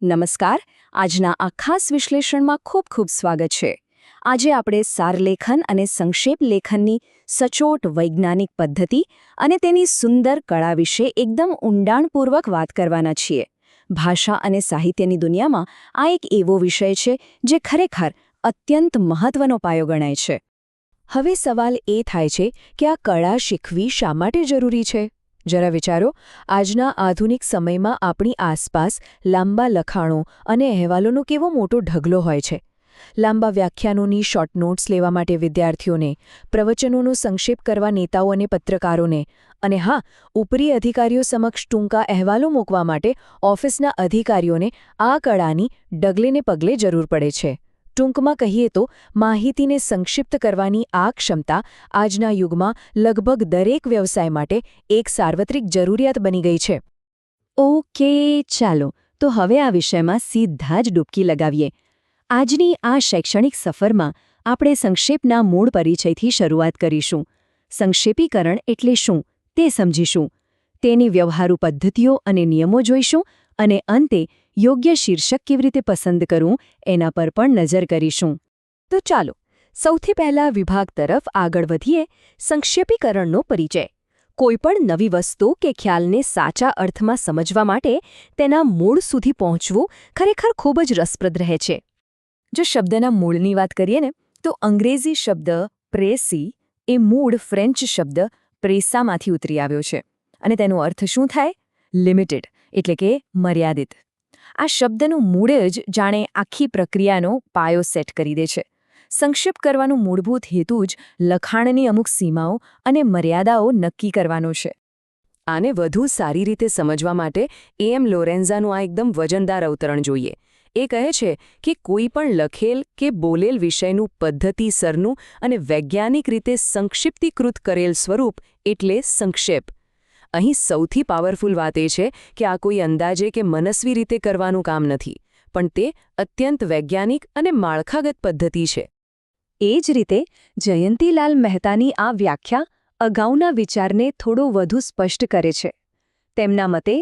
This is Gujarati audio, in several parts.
નમસ્કાર. આજના આ ખાસ વિશ્લેષણમાં ખૂબ ખૂબ સ્વાગત છે. આજે આપણે સારલેખન અને સંક્ષેપ લેખનની સચોટ વૈજ્ઞાનિક પદ્ધતિ અને તેની સુંદર કળા વિશે એકદમ ઊંડાણપૂર્વક વાત કરવાના છીએ. ભાષા અને સાહિત્યની દુનિયામાં આ એક એવો વિષય છે જે ખરેખર અત્યંત મહત્વનો પાયો ગણાય છે. હવે સવાલ એ થાય છે કે આ કળા શીખવી શા માટે જરૂરી છે? જરા વિચારો, આજના આધુનિક સમયમાં આપણી આસપાસ લાંબા લખાણો અને અહેવાલોનો કેવો મોટો ઢગલો હોય છે. લાંબા વ્યાખ્યાનોની શોર્ટ નોટ્સ લેવા માટે વિદ્યાર્થીઓને, પ્રવચનોનો સંક્ષેપ કરવા નેતાઓ અને પત્રકારોને, અને હા, ઉપરી અધિકારીઓ સમક્ષ ટૂંકા અહેવાલો મૂકવા માટે ઓફિસના અધિકારીઓને આ કળાની ડગલેને પગલે જરૂર પડે છે. ટૂંકમાં કહીએ તો માહિતીને સંક્ષિપ્ત કરવાની આ ક્ષમતા આજના યુગમાં લગભગ દરેક વ્યવસાય માટે એક સાર્વત્રિક જરૂરિયાત બની ગઈ છે. ઓકે, ચાલો તો હવે આ વિષયમાં સીધા જ ડૂબકી લગાવીએ. આજની આ શૈક્ષણિક સફરમાં આપણે સંક્ષેપના મૂળ પરિચયથી શરૂઆત કરીશું. સંક્ષેપીકરણ એટલે શું તે સમજીશું, તેની વ્યવહારુ પદ્ધતિઓ અને નિયમો જોઈશું, અને અંતે યોગ્ય શીર્ષક કેવી રીતે પસંદ કરવું એના પર પણ નજર કરીશું. તો ચાલો સૌથી પહેલા વિભાગ તરફ આગળ વધીએ. સંક્ષેપીકરણનો પરિચય. કોઈપણ નવી વસ્તુ કે ખ્યાલને સાચા અર્થમાં સમજવા માટે તેના મૂળ સુધી પહોંચવું ખરેખર ખૂબ જ રસપ્રદ રહે છે. જો શબ્દના મૂળની વાત કરીએ ને, તો અંગ્રેજી શબ્દ પ્રેસી એ મૂળ ફ્રેન્ચ શબ્દ પ્રેસામાંથી ઉતરી આવ્યો છે, અને તેનો અર્થ શું થાય? લિમિટેડ, એટલે કે મર્યાદિત. આ શબ્દનું મૂળ જ જાણે આખી પ્રક્રિયાનો પાયો સેટ કરી દે છે. સંક્ષેપ કરવાનો મૂળભૂત હેતુ જ લખાણની અમુક સીમાઓ અને મર્યાદાઓ નક્કી કરવાનો છે. આને વધુ સારી રીતે સમજવા માટે એમ લોરેન્ઝાનું આ એકદમ વજનદાર અવતરણ જોઈએ. એ કહે છે કે કોઈ પણ લખેલ કે બોલેલ વિષયનું પદ્ધતિસરનું અને વૈજ્ઞાનિક રીતે સંક્ષિપ્તીકૃત કરેલ સ્વરૂપ એટલે સંક્ષેપ. અહીં સૌથી પાવરફુલ વાત એ છે કે આ કોઈ અંદાજે કે મનસ્વી રીતે કરવાનું કામ નથી, પણ તે અત્યંત વૈજ્ઞાનિક અને માળખાગત પદ્ધતિ છે. એ જ રીતે જયંતીલાલ મહેતાની આ વ્યાખ્યા અગાઉના વિચારને થોડો વધુ સ્પષ્ટ કરે છે. તેમના મતે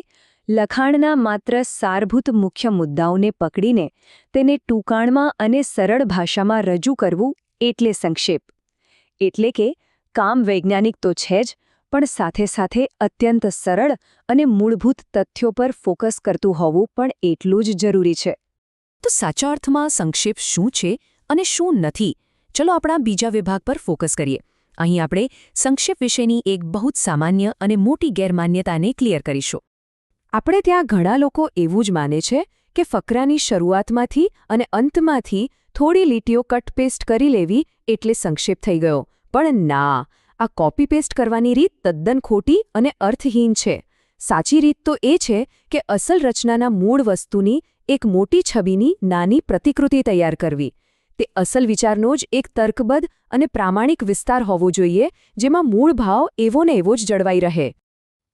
લખાણના માત્ર સારભૂત મુખ્ય મુદ્દાઓને પકડીને તેને ટૂંકાણમાં અને સરળ ભાષામાં રજૂ કરવું એટલે સંક્ષેપ. એટલે કે કામ વૈજ્ઞાનિક તો છે જ, પણ સાથે સાથે અત્યંત સરળ અને મૂળભૂત તથ્યો પર ફોકસ કરતું હોવું પણ એટલું જ જરૂરી છે. તો સાચા અર્થમાં સંક્ષેપ શું છે અને શું નથી? ચલો આપણા બીજા વિભાગ પર ફોકસ કરીએ. અહીં આપણે સંક્ષેપ વિશેની એક બહુ જ સામાન્ય અને મોટી ગેરમાન્યતાને ક્લિયર કરીશું. આપણે ત્યાં ઘણા લોકો એવું જ માને છે કે ફકરાની શરૂઆતમાંથી અને અંતમાંથી થોડી લીટીઓ કટ પેસ્ટ કરી લેવી એટલે સંક્ષેપ થઈ ગયો. પણ ના, આ કોપી પેસ્ટ કરવાની રીત તદ્દન ખોટી અને અર્થહીન છે. સાચી રીત તો એ છે કે અસલ રચનાના મૂળ વસ્તુની એક મોટી છબીની નાની પ્રતિકૃતિ તૈયાર કરવી. તે અસલ વિચારનો જ એક તર્કબદ્ધ અને પ્રામાણિક વિસ્તાર હોવો જોઈએ, જેમાં મૂળ ભાવ એવો ને એવો જ જળવાઈ રહે.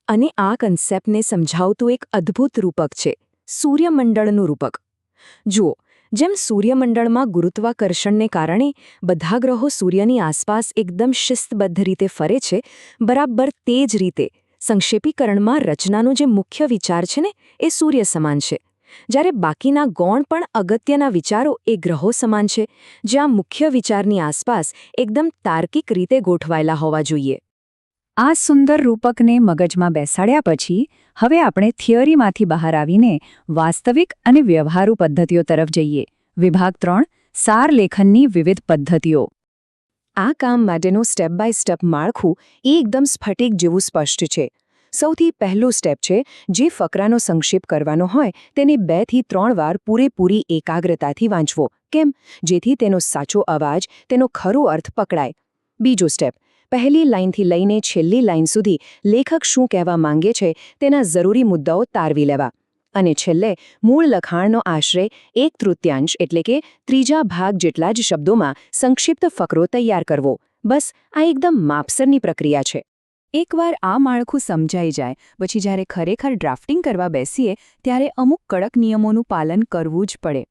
અને આ કન્સેપ્ટને સમજાવતું એક અદ્ભુત રૂપક છે, સૂર્યમંડળનું રૂપક. જુઓ, જેમ સૂર્યમંડળમાં ગુરુત્વાકર્ષણને કારણે બધા ગ્રહો સૂર્યની આસપાસ એકદમ શિસ્તબદ્ધ રીતે ફરે છે, બરાબર તે જ રીતે સંક્ષેપીકરણમાં રચનાનો જે મુખ્ય વિચાર છે ને, એ સૂર્ય સમાન છે, જ્યારે બાકીના ગૌણ પણ અગત્યના વિચારો એ ગ્રહો સમાન છે, જે આ મુખ્ય વિચારની આસપાસ એકદમ તાર્કિક રીતે ગોઠવાયેલા હોવા જોઈએ. આ સુંદર રૂપકને મગજમાં બેસાડ્યા પછી હવે આપણે થિયરીમાંથી બહાર આવીને વાસ્તવિક અને વ્યવહારુ પદ્ધતિઓ તરફ જઈએ. વિભાગ 3, સારલેખનની વિવિધ પદ્ધતિઓ. આ કામ માટેનું સ્ટેપ બાય સ્ટેપ માળખું એકદમ સ્ફટિક જેવું સ્પષ્ટ છે. સૌથી પહેલું સ્ટેપ છે, જે ફકરાનો સંક્ષેપ કરવાનો હોય તેને 2 થી 3 વાર પૂરેપૂરી એકાગ્રતાથી વાંચવો. કેમ? જેથી તેનો સાચો અવાજ, તેનો ખરો અર્થ પકડાય. બીજો સ્ટેપ, પહેલી લાઇનથી લઈને છેલ્લી લાઇન સુધી લેખક શું કહેવા માંગે છે તેના જરૂરી મુદ્દાઓ તારવી લેવા. અને છેલ્લે મૂળ લખાણનો આશરે 1/3 એટલે કે ત્રીજા ભાગ જેટલા જ શબ્દોમાં સંક્ષિપ્ત ફકરો તૈયાર કરવો. બસ આ એકદમ માપસરની પ્રક્રિયા છે. એકવાર આ માળખું સમજાઈ જાય પછી જ્યારે ખરેખર ડ્રાફ્ટિંગ કરવા બેસીએ ત્યારે અમુક કડક નિયમોનું પાલન કરવું જ પડે.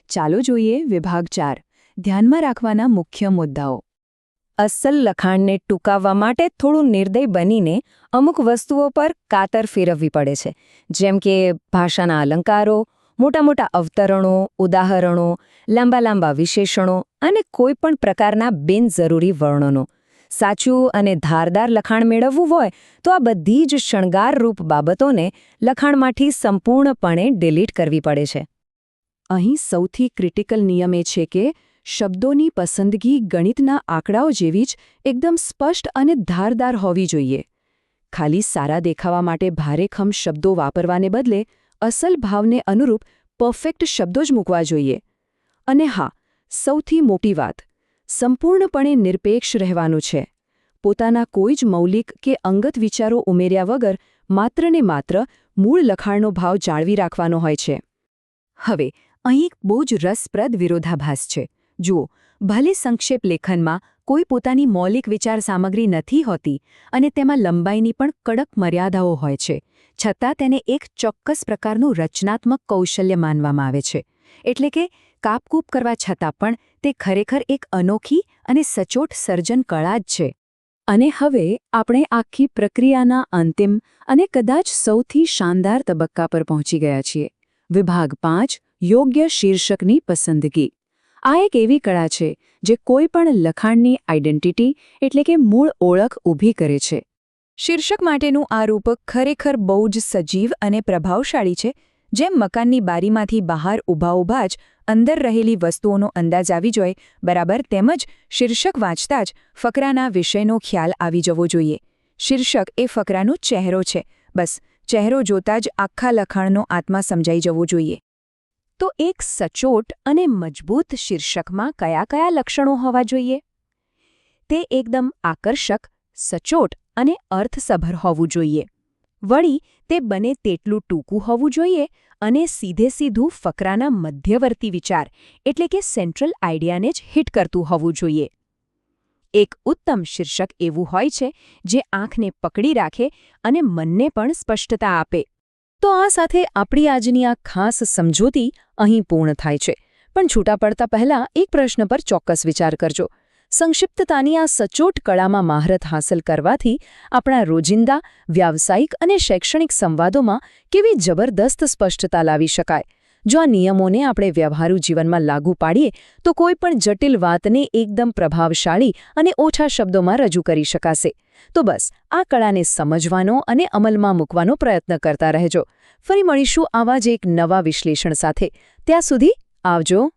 ચાલો જોઈએ વિભાગ 4, ધ્યાનમાં રાખવાના મુખ્ય મુદ્દાઓ. અસલ લખાણને ટૂંકાવવા માટે થોડું નિર્દય બનીને અમુક વસ્તુઓ પર કાતર ફેરવવી પડે છે, જેમ કે ભાષાના અલંકારો, મોટા મોટા અવતરણો, ઉદાહરણો, લાંબા વિશેષણો અને કોઈ પણ પ્રકારના બિનજરૂરી વર્ણનો. સાચું અને ધારદાર લખાણ મેળવવું હોય તો આ બધી જ શણગારરૂપ બાબતોને લખાણમાંથી સંપૂર્ણપણે ડિલીટ કરવી પડે છે. અહીં સૌથી ક્રિટિકલ નિયમ એ છે કે શબ્દોની પસંદગી ગણિતના આંકડાઓ જેવી જ એકદમ સ્પષ્ટ અને ધારદાર હોવી જોઈએ. ખાલી સારા દેખાવા માટે ભારેખમ શબ્દો વાપરવાને બદલે અસલ ભાવને અનુરૂપ પરફેક્ટ શબ્દો જ મૂકવા જોઈએ. અને હા, સૌથી મોટી વાત, સંપૂર્ણપણે નિરપેક્ષ રહેવાનું છે. પોતાના કોઈ જ મૌલિક કે અંગત વિચારો ઉમેર્યા વગર માત્ર ને માત્ર મૂળ લખાણનો ભાવ જાળવી રાખવાનો હોય છે. હવે અહીં એક બહુ જ રસપ્રદ વિરોધાભાસ છે. જુઓ, ભલે સંક્ષેપ લેખનમાં કોઈ પોતાની મૌલિક વિચાર સામગ્રી નથી હોતી અને તેમાં લંબાઈની પણ કડક મર્યાદાઓ હોય છે, છતાં તેને એક ચોક્કસ પ્રકારનું રચનાત્મક કૌશલ્ય માનવામાં આવે છે. એટલે કે કાપકૂપ કરવા છતાં પણ તે ખરેખર એક અનોખી અને સચોટ સર્જન કળા જ છે. અને હવે આપણે આખી પ્રક્રિયાના અંતિમ અને કદાચ સૌથી શાનદાર તબક્કા પર પહોંચી ગયા છીએ. વિભાગ 5, યોગ્ય શીર્ષકની પસંદગી. આ એક એવી કળા છે જે કોઈ પણ લખાણની આઇડેન્ટિટી એટલે કે મૂળ ઓળખ ઊભી કરે છે. શીર્ષક માટેનું આ રૂપક ખરેખર બહુ જ સજીવ અને પ્રભાવશાળી છે. જેમ મકાનની બારીમાંથી બહાર ઊભા જ અંદર રહેલી વસ્તુઓનો અંદાજ આવી જાય, બરાબર તેમજ શીર્ષક વાંચતા જ ફકરાના વિષયનો ખ્યાલ આવી જવો જોઈએ. શીર્ષક એ ફકરાનો ચહેરો છે. બસ ચહેરો જોતા જ આખા લખાણનો આત્મા સમજાઈ જવો જોઈએ. તો એક સચોટ અને મજબૂત શીર્ષકમાં કયા કયા લક્ષણો હોવા જોઈએ? તે એકદમ આકર્ષક, સચોટ અને અર્થસભર હોવું જોઈએ. વળી તે બને તેટલું ટૂંકું હોવું જોઈએ અને સીધું ફકરાના મધ્યવર્તી વિચાર એટલે કે સેન્ટ્રલ આઈડિયાને જ હિટ કરતું હોવું જોઈએ. એક ઉત્તમ શીર્ષક એવું હોય છે જે આંખને પકડી રાખે અને મનને પણ સ્પષ્ટતા આપે. તો આ સાથે આપણી આજની આ ખાસ સમજૂતી અહીં પૂર્ણ થાય છે. પણ છૂટા પડતા પહેલાં એક પ્રશ્ન પર ચોક્કસ વિચાર કરજો. સંક્ષિપ્તતાની આ સચોટ કળામાં મહારત હાંસલ કરવાથી આપણા રોજિંદા, વ્યાવસાયિક અને શૈક્ષણિક સંવાદોમાં કેવી જબરદસ્ત સ્પષ્ટતા લાવી શકાય. જો આ નિયમોને આપણે વ્યવહારુ જીવનમાં લાગુ પાડીએ તો કોઈ પણ જટિલ વાતને એકદમ પ્રભાવશાળી અને ઓછા શબ્દોમાં રજૂ કરી શકાશે. તો બસ આ કળાને સમજવાનો અને અમલમાં મૂકવાનો પ્રયત્ન કરતા રહેજો. ફરી મળીશું આવા જ એક નવા વિશ્લેષણ સાથે. ત્યાં સુધી આવજો.